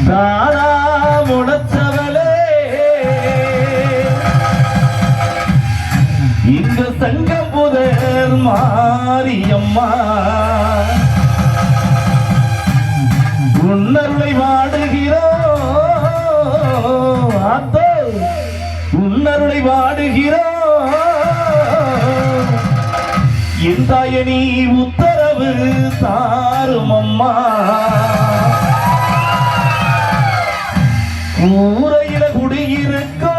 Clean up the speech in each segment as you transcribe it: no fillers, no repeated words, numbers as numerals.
தானா முளைச்சவளே இங்க சங்கம் புதர் மாரியம்மா உன்னருளை வாடுகிறோம் ஆத்தோ உன்னருளை வாடுகிறோம் எந்தாய நீ உத்தரவு தாரும் அம்மா ஊரையில குடியிருக்கோ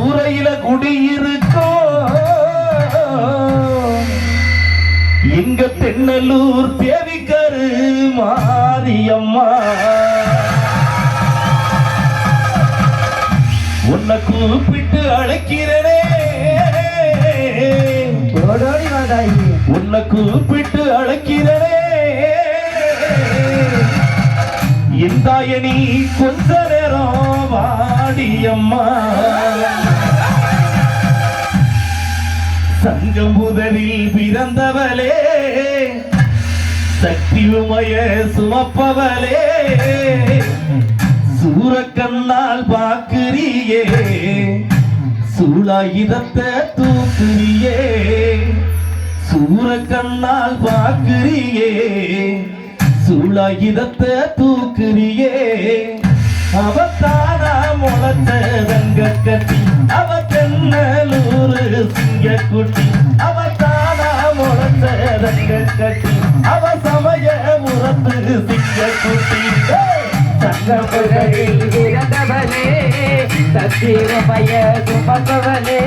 ஊரையில குடியிருக்கோ எங்க தென்னலூர் தேவிக்கரு மாரியம்மா உன்னை கூப்பிட்டு அழைக்கிறனே உன்னை கூப்பிட்டு அழைக்கிறனே எந்தாய நீ கொஞ்ச நேரம் வாடியம்மா சங்கம் முதலில் பிறந்தவளே சக்தி உமைய சுமப்பவளே சூரக்கண்ணால் பாக்குறியே சூளாயுதத்தை தூக்குறியே சூரக்கண்ணால் பாக்குறியே சூளாயுதத்தை தூக்குறியே அவத்தானா முளைச்ச தங்க கட்டி அவ தென்னலூரு சிங்க குட்டி அவத்தானா முளைச்ச தங்க கட்டி அவ சமய முரத்து சிங்க குட்டி சங்கபுரில் பிறந்தவளே சத்தியமய சுமந்தவளே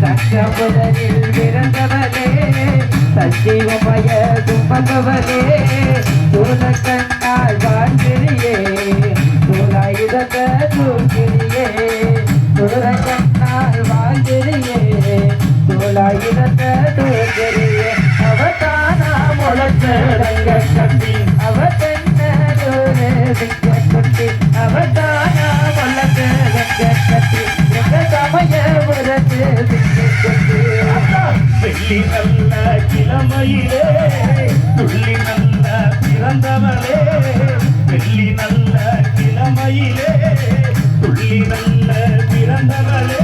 சங்கபுரில் பிறந்தவளே சத்தியமய சுமந்தவளே சூழக்கண்ணால் வாழ்கிறியே சூழாயுதத்தை தூக்கிறியே சூழக்கண்ணால் வாழ்கிறியே சூழாயுதத்தை தூக்கிறியே அவதானா முளைச்ச ரங்க கட்டி அவ தென்னலூரு சிங்க குட்டி அவதானா முளைச்ச ரங்க கட்டி எங்க சமய முரத்து சிங்க குட்டி வெள்ளி நல்ல கிழமையிலே துள்ளி நல்ல பிறந்தவளே வெள்ளி நல்ல கிழமையிலே துள்ளி நல்ல பிறந்தவளே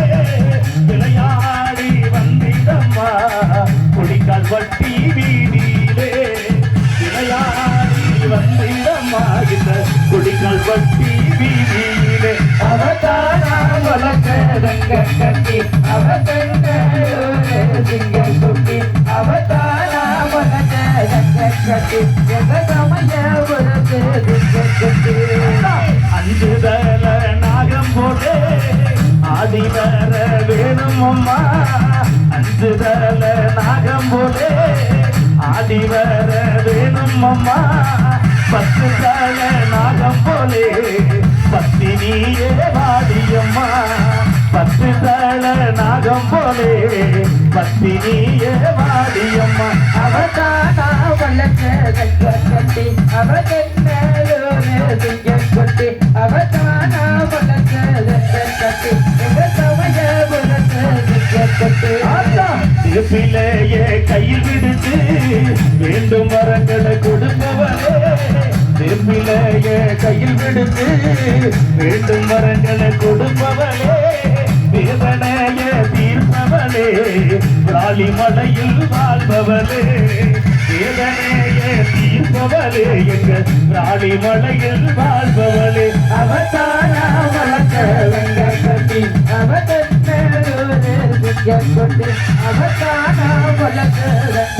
விளையாடி வந்திடம்மா குடிக்கால் வட்டி வீதியிலே விளையாடி வந்திடம்மா இந்த குடிக்கால் வட்டி வீதியிலே அவதானா முளைச்ச ரங்க கட்டி அவ தென்னலூரு சிங்க குட்டி அவதானா முளைச்ச ரங்க கட்டி எங்க சமய முரத்து சிங்க குட்டி அஞ்சுதல நாகம் போலே ஆடி வர வேணும் அம்மா அஞ்சுதல நாகம் போலே ஆடி வர வேணும் அம்மா பத்து தல நாகம் போலே பத்தினியே வாடியம்மா பத்து தல நாகம் போலே பத்தினியே வாடியம்மா அவதானா முளைச்ச ரங்க கட்டி அவ தென்னலூரு சிங்க குட்டி அவதானா முளைச்ச ரங்க கட்டி எங்க சமய முரத்து சிங்க குட்டி பிள்ளையே கையில் விடுத்து வேண்டும் வரங்களை கொடுப்பவளே பிள்ளையே கையில் விடுத்து வேண்டும் வரங்களை கொடுப்பவளே வேதனைய தீர்ப்பவளே ராலிமலையில் வாழ்பவளே வேதனைய தீர்ப்பவளே எங்க ராலிமலையில் வாழ்பவளே அவதானா முளைச்ச ரங்க கட்டி அவ தென்னலூரு சிங்க குட்டி அவதானா முளைச்ச ரங்க